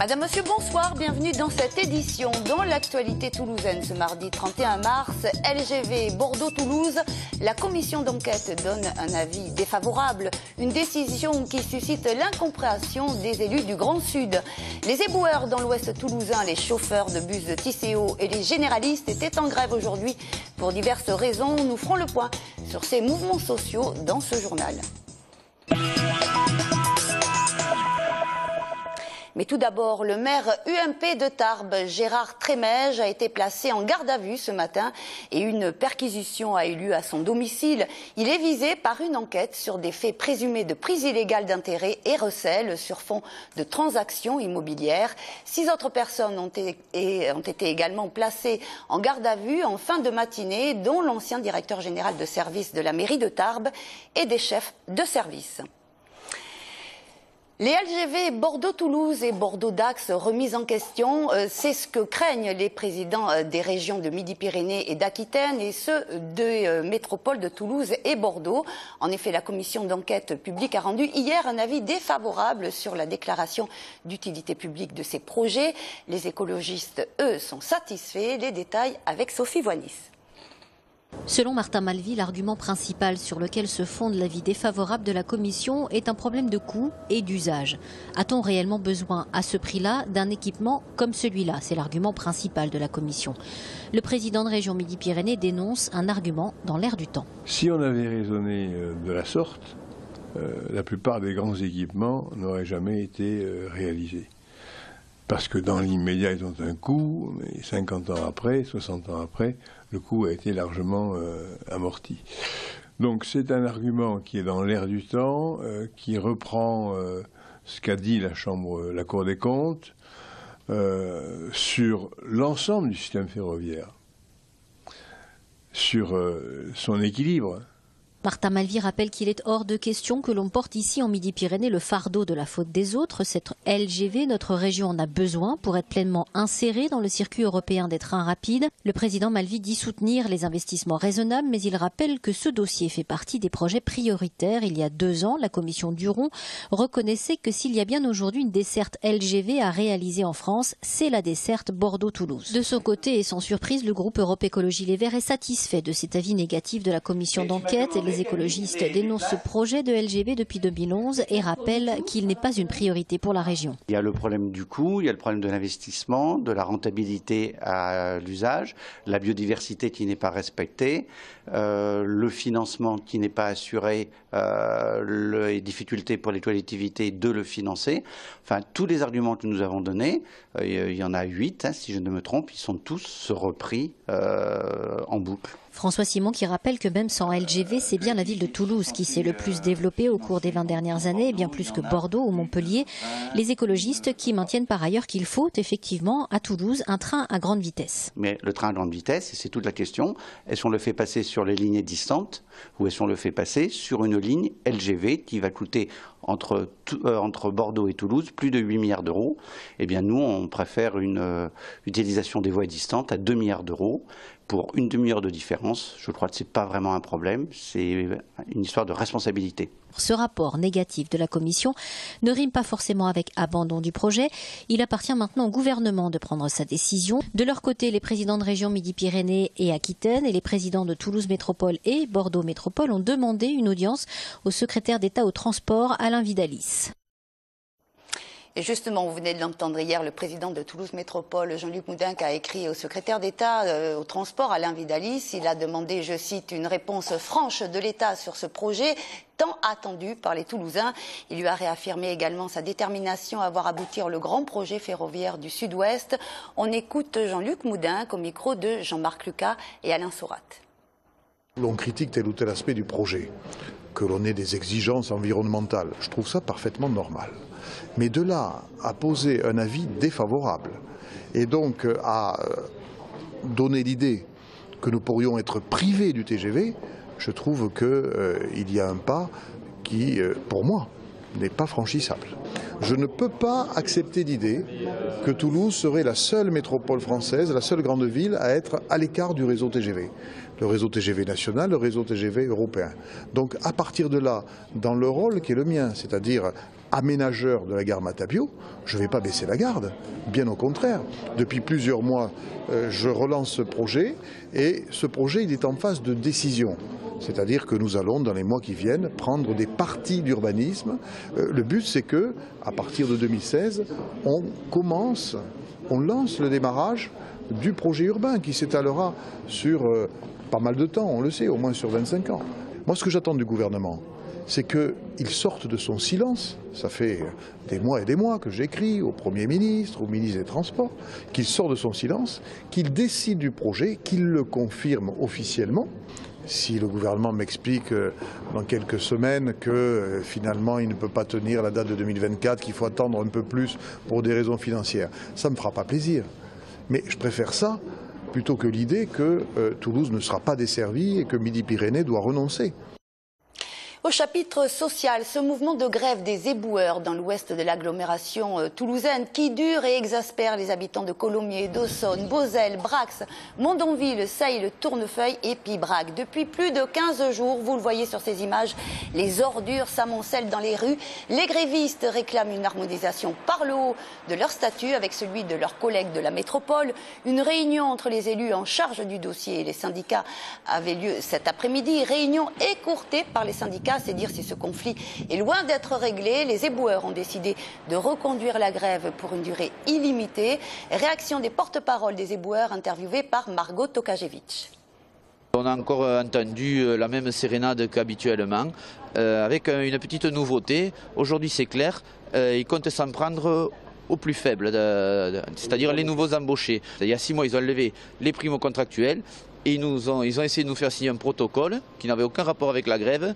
Madame, Monsieur, bonsoir, bienvenue dans cette édition. Dans l'actualité toulousaine ce mardi 31 mars, LGV Bordeaux-Toulouse, la commission d'enquête donne un avis défavorable. Une décision qui suscite l'incompréhension des élus du Grand Sud. Les éboueurs dans l'ouest toulousain, les chauffeurs de bus de Tisséo et les généralistes étaient en grève aujourd'hui. Pour diverses raisons, nous ferons le point sur ces mouvements sociaux dans ce journal. Mais tout d'abord, le maire UMP de Tarbes, Gérard Trémège, a été placé en garde à vue ce matin et une perquisition a eu lieu à son domicile. Il est visé par une enquête sur des faits présumés de prise illégale d'intérêt et recel sur fond de transactions immobilières. 6 autres personnes ont été également placées en garde à vue en fin de matinée, dont l'ancien directeur général de service de la mairie de Tarbes et des chefs de service. Les LGV Bordeaux-Toulouse et Bordeaux-Dax remis en question, c'est ce que craignent les présidents des régions de Midi-Pyrénées et d'Aquitaine et ceux de métropole de Toulouse et Bordeaux. En effet, la commission d'enquête publique a rendu hier un avis défavorable sur la déclaration d'utilité publique de ces projets. Les écologistes, eux, sont satisfaits. Les détails avec Sophie Voinis. Selon Martin Malvy, l'argument principal sur lequel se fonde l'avis défavorable de la Commission est un problème de coût et d'usage. A-t-on réellement besoin, à ce prix-là, d'un équipement comme celui-là? C'est l'argument principal de la Commission. Le président de région Midi-Pyrénées dénonce un argument dans l'air du temps. Si on avait raisonné de la sorte, la plupart des grands équipements n'auraient jamais été réalisés. Parce que dans l'immédiat, ils ont un coût, mais 50 ans après, 60 ans après, le coût a été largement amorti. Donc c'est un argument qui est dans l'air du temps, qui reprend ce qu'a dit la Cour des comptes sur l'ensemble du système ferroviaire, sur son équilibre. Martin Malvy rappelle qu'il est hors de question que l'on porte ici en Midi-Pyrénées le fardeau de la faute des autres. Cette LGV, notre région en a besoin pour être pleinement insérée dans le circuit européen des trains rapides. Le président Malvy dit soutenir les investissements raisonnables, mais il rappelle que ce dossier fait partie des projets prioritaires. Il y a 2 ans, la commission Duron reconnaissait que s'il y a bien aujourd'hui une desserte LGV à réaliser en France, c'est la desserte Bordeaux-Toulouse. De son côté, et sans surprise, le groupe Europe Écologie Les Verts est satisfait de cet avis négatif de la commission d'enquête. Les écologistes dénoncent ce projet de LGV depuis 2011 et rappellent qu'il n'est pas une priorité pour la région. Il y a le problème du coût, il y a le problème de l'investissement, de la rentabilité à l'usage, la biodiversité qui n'est pas respectée, le financement qui n'est pas assuré, les difficultés pour les collectivités de le financer. Enfin, tous les arguments que nous avons donnés, il y en a 8, si je ne me trompe, ils sont tous repris en boucle. François Simon qui rappelle que même sans LGV, c'est bien la ville de Toulouse qui s'est le plus développée au cours des 20 dernières années, bien plus que Bordeaux ou Montpellier. Les écologistes qui maintiennent par ailleurs qu'il faut effectivement à Toulouse un train à grande vitesse. Mais le train à grande vitesse, et c'est toute la question, est-ce qu'on le fait passer sur les lignes distantes ou est-ce qu'on le fait passer sur une ligne LGV qui va coûter entre Bordeaux et Toulouse plus de 8 milliards d'euros? Eh bien nous, on préfère une utilisation des voies distantes à 2 milliards d'euros. Pour une demi-heure de différence, je crois que ce n'est pas vraiment un problème, c'est une histoire de responsabilité. Ce rapport négatif de la Commission ne rime pas forcément avec abandon du projet. Il appartient maintenant au gouvernement de prendre sa décision. De leur côté, les présidents de région Midi-Pyrénées et Aquitaine et les présidents de Toulouse Métropole et Bordeaux Métropole ont demandé une audience au secrétaire d'État au transport, Alain Vidalis. Et justement, vous venez de l'entendre hier, le président de Toulouse Métropole, Jean-Luc Moudenc, a écrit au secrétaire d'État au transport, Alain Vidalis. Il a demandé, je cite, une réponse franche de l'État sur ce projet tant attendu par les Toulousains. Il lui a réaffirmé également sa détermination à voir aboutir le grand projet ferroviaire du Sud-Ouest. On écoute Jean-Luc Moudenc au micro de Jean-Marc Lucas et Alain Sorat. On critique tel ou tel aspect du projet, que l'on ait des exigences environnementales. Je trouve ça parfaitement normal. Mais de là à poser un avis défavorable et donc à donner l'idée que nous pourrions être privés du TGV, je trouve qu'il y a un pas qui, pour moi, n'est pas franchissable. Je ne peux pas accepter l'idée que Toulouse serait la seule métropole française, la seule grande ville à être à l'écart du réseau TGV. Le réseau TGV national, le réseau TGV européen. Donc à partir de là, dans le rôle qui est le mien, c'est-à-dire aménageur de la gare Matabiau, je ne vais pas baisser la garde, bien au contraire. Depuis plusieurs mois, je relance ce projet et ce projet il est en phase de décision. C'est-à-dire que nous allons, dans les mois qui viennent, prendre des parties d'urbanisme. Le but, c'est que, à partir de 2016, on lance le démarrage du projet urbain qui s'étalera sur pas mal de temps, on le sait, au moins sur 25 ans. Moi, ce que j'attends du gouvernement, c'est qu'il sorte de son silence. Ça fait des mois et des mois que j'écris au Premier ministre, au ministre des Transports, qu'il sort de son silence, qu'il décide du projet, qu'il le confirme officiellement. Si le gouvernement m'explique dans quelques semaines que finalement il ne peut pas tenir la date de 2024, qu'il faut attendre un peu plus pour des raisons financières, ça ne me fera pas plaisir. Mais je préfère ça plutôt que l'idée que Toulouse ne sera pas desservie et que Midi-Pyrénées doit renoncer. Au chapitre social, ce mouvement de grève des éboueurs dans l'ouest de l'agglomération toulousaine qui dure et exaspère les habitants de Colomiers, d'Aussonne, Beauzelle, Brax, Mondonville, Seille, Tournefeuille et Pibrac. Depuis plus de 15 jours, vous le voyez sur ces images, les ordures s'amoncellent dans les rues. Les grévistes réclament une harmonisation par le haut de leur statut avec celui de leurs collègues de la métropole. Une réunion entre les élus en charge du dossier et les syndicats avait lieu cet après-midi. Réunion écourtée par les syndicats. C'est dire si ce conflit est loin d'être réglé. Les éboueurs ont décidé de reconduire la grève pour une durée illimitée. Réaction des porte-paroles des éboueurs interviewés par Margot Tokajevic. On a encore entendu la même sérénade qu'habituellement, avec une petite nouveauté. Aujourd'hui c'est clair, ils comptent s'en prendre aux plus faibles, c'est-à-dire les nouveaux embauchés. Il y a 6 mois, ils ont levé les primes contractuelles. Et ils ont essayé de nous faire signer un protocole qui n'avait aucun rapport avec la grève,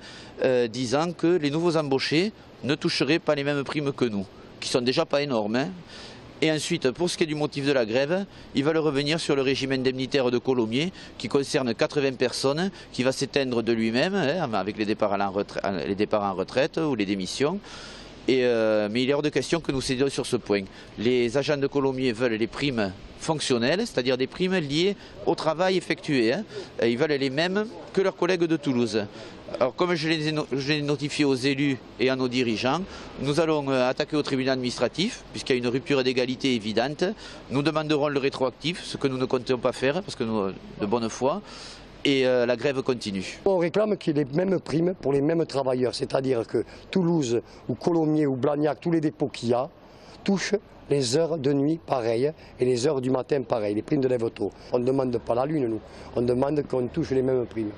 disant que les nouveaux embauchés ne toucheraient pas les mêmes primes que nous, qui sont déjà pas énormes. Hein. Et ensuite, pour ce qui est du motif de la grève, ils veulent revenir sur le régime indemnitaire de Colomiers, qui concerne 80 personnes, qui va s'éteindre de lui-même, hein, avec les départs en retraite ou les démissions. Mais il est hors de question que nous cédions sur ce point. Les agents de Colomiers veulent les primes fonctionnelles, c'est-à-dire des primes liées au travail effectué. Hein. Ils veulent les mêmes que leurs collègues de Toulouse. Alors comme je l'ai notifié aux élus et à nos dirigeants, nous allons attaquer au tribunal administratif, puisqu'il y a une rupture d'égalité évidente. Nous demanderons le rétroactif, ce que nous ne comptons pas faire, parce que nous, de bonne foi. Et la grève continue. On réclame qu'il y ait les mêmes primes pour les mêmes travailleurs, c'est-à-dire que Toulouse ou Colomiers ou Blagnac, tous les dépôts qu'il y a, touchent les heures de nuit pareilles et les heures du matin pareilles, les primes de lève-tôt. On ne demande pas la lune, nous, on demande qu'on touche les mêmes primes.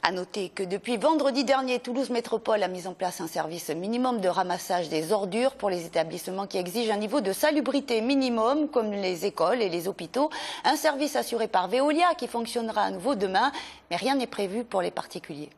À noter que depuis vendredi dernier, Toulouse Métropole a mis en place un service minimum de ramassage des ordures pour les établissements qui exigent un niveau de salubrité minimum, comme les écoles et les hôpitaux. Un service assuré par Veolia qui fonctionnera à nouveau demain, mais rien n'est prévu pour les particuliers.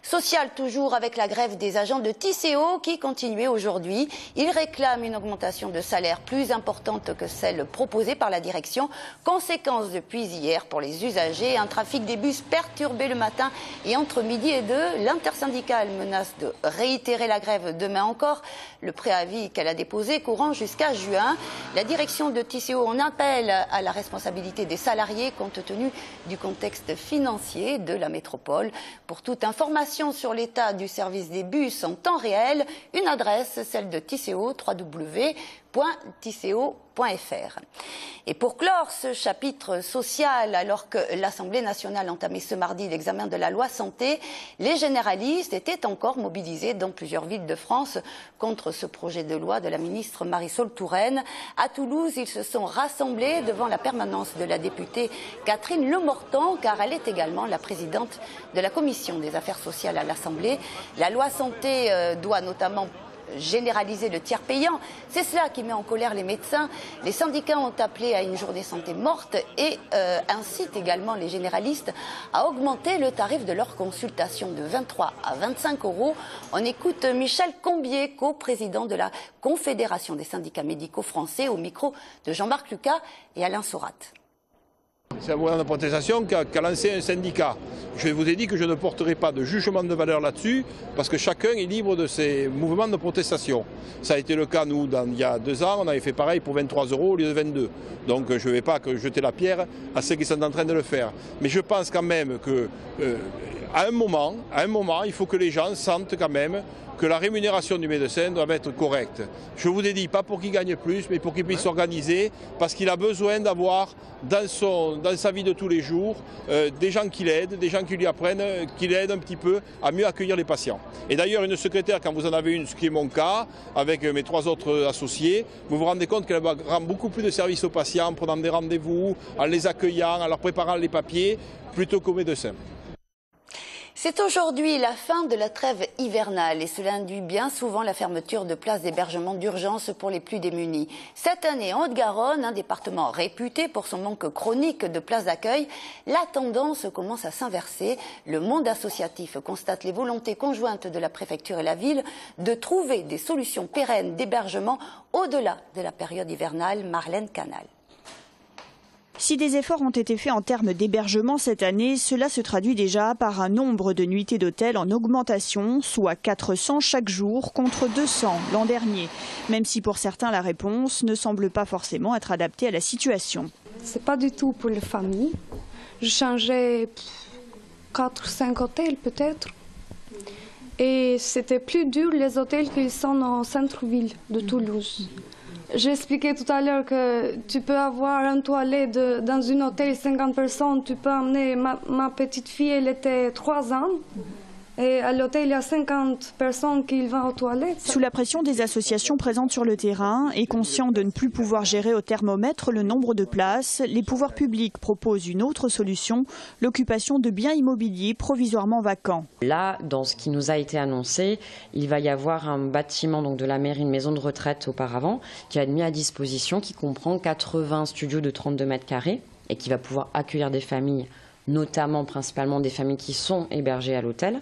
Social toujours avec la grève des agents de Tisséo qui continuait aujourd'hui. Ils réclament une augmentation de salaire plus importante que celle proposée par la direction. Conséquence depuis hier pour les usagers, un trafic des bus perturbé le matin et entre midi et 2. L'intersyndicale menace de réitérer la grève demain encore. Le préavis qu'elle a déposé courant jusqu'à juin. La direction de Tisséo en appelle à la responsabilité des salariés compte tenu du contexte financier de la métropole. Pour toute information sur l'état du service des bus en temps réel, une adresse, celle de Tisséo, www.tisséo.fr. Et pour clore ce chapitre social, alors que l'Assemblée nationale entamait ce mardi l'examen de la loi santé, les généralistes étaient encore mobilisés dans plusieurs villes de France contre ce projet de loi de la ministre Marisol Touraine. À Toulouse, ils se sont rassemblés devant la permanence de la députée Catherine Lemortan, car elle est également la présidente de la commission des affaires sociales à l'Assemblée. La loi santé doit notamment généraliser le tiers payant. C'est cela qui met en colère les médecins. Les syndicats ont appelé à une journée santé morte et incitent également les généralistes à augmenter le tarif de leur consultation de 23 à 25 €. On écoute Michel Combier, co-président de la Confédération des syndicats médicaux français, au micro de Jean-Marc Lucas et Alain Sorat. C'est un mouvement de protestation qu'a lancé un syndicat. Je vous ai dit que je ne porterai pas de jugement de valeur là-dessus, parce que chacun est libre de ses mouvements de protestation. Ça a été le cas, nous, il y a 2 ans, on avait fait pareil pour 23 € au lieu de 22. Donc je ne vais pas jeter la pierre à ceux qui sont en train de le faire. Mais je pense quand même que à un moment, il faut que les gens sentent quand même que la rémunération du médecin doit être correcte. Je vous ai dit, pas pour qu'il gagne plus, mais pour qu'il puisse s'organiser, parce qu'il a besoin d'avoir dans sa vie de tous les jours des gens qui l'aident, des gens qui lui apprennent, qui l'aident un petit peu à mieux accueillir les patients. Et d'ailleurs, une secrétaire, quand vous en avez une, ce qui est mon cas, avec mes 3 autres associés, vous vous rendez compte qu'elle rend beaucoup plus de services aux patients, en prenant des rendez-vous, en les accueillant, en leur préparant les papiers, plutôt qu'aux médecins. C'est aujourd'hui la fin de la trêve hivernale et cela induit bien souvent la fermeture de places d'hébergement d'urgence pour les plus démunis. Cette année, en Haute-Garonne, un département réputé pour son manque chronique de places d'accueil, la tendance commence à s'inverser. Le monde associatif constate les volontés conjointes de la préfecture et la ville de trouver des solutions pérennes d'hébergement au-delà de la période hivernale. Marlène Canal. Si des efforts ont été faits en termes d'hébergement cette année, cela se traduit déjà par un nombre de nuitées d'hôtel en augmentation, soit 400 chaque jour contre 200 l'an dernier, même si pour certains la réponse ne semble pas forcément être adaptée à la situation. C'est pas du tout pour les familles. Je changeais 4 ou 5 hôtels peut-être. Et c'était plus dur les hôtels qui sont en centre-ville de Toulouse. J'ai expliqué tout à l'heure que tu peux avoir un toilette dans un hôtel 50 personnes. Tu peux emmener ma petite fille, elle était 3 ans. Et à l'hôtel, il y a 50 personnes qui vont aux toilettes. Sous la pression des associations présentes sur le terrain et conscients de ne plus pouvoir gérer au thermomètre le nombre de places, les pouvoirs publics proposent une autre solution, l'occupation de biens immobiliers provisoirement vacants. Là, dans ce qui nous a été annoncé, il va y avoir un bâtiment donc de la mairie, une maison de retraite auparavant, qui va être mis à disposition, qui comprend 80 studios de 32 mètres carrés et qui va pouvoir accueillir des familles, notamment principalement des familles qui sont hébergées à l'hôtel.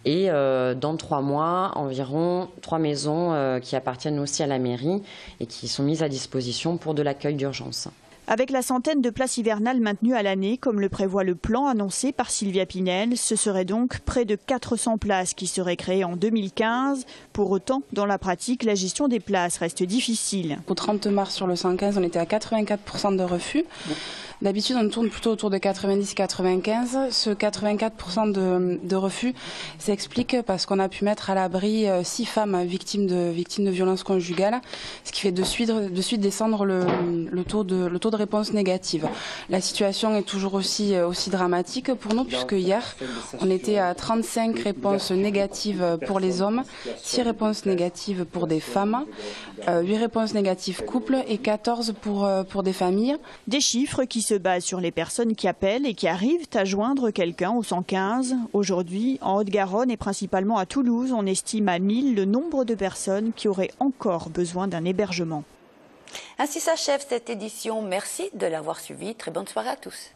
Et dans 3 mois, environ 3 maisons qui appartiennent aussi à la mairie et qui sont mises à disposition pour de l'accueil d'urgence. Avec la centaine de places hivernales maintenues à l'année, comme le prévoit le plan annoncé par Sylvia Pinel, ce serait donc près de 400 places qui seraient créées en 2015. Pour autant, dans la pratique, la gestion des places reste difficile. Au 30 mars sur le 115, on était à 84% de refus. D'habitude, on tourne plutôt autour de 90-95. Ce 84% de refus s'explique parce qu'on a pu mettre à l'abri 6 femmes victimes de violences conjugales, ce qui fait de suite descendre le taux de réponse négative. La situation est toujours aussi dramatique pour nous, puisque hier, on était à 35 réponses négatives pour les hommes, 6 réponses négatives pour des femmes, 8 réponses négatives couples et 14 pour des familles. Des chiffres qui se basent sur les personnes qui appellent et qui arrivent à joindre quelqu'un au 115. Aujourd'hui, en Haute-Garonne et principalement à Toulouse, on estime à 1000 le nombre de personnes qui auraient encore besoin d'un hébergement. Ainsi s'achève cette édition. Merci de l'avoir suivi. Très bonne soirée à tous.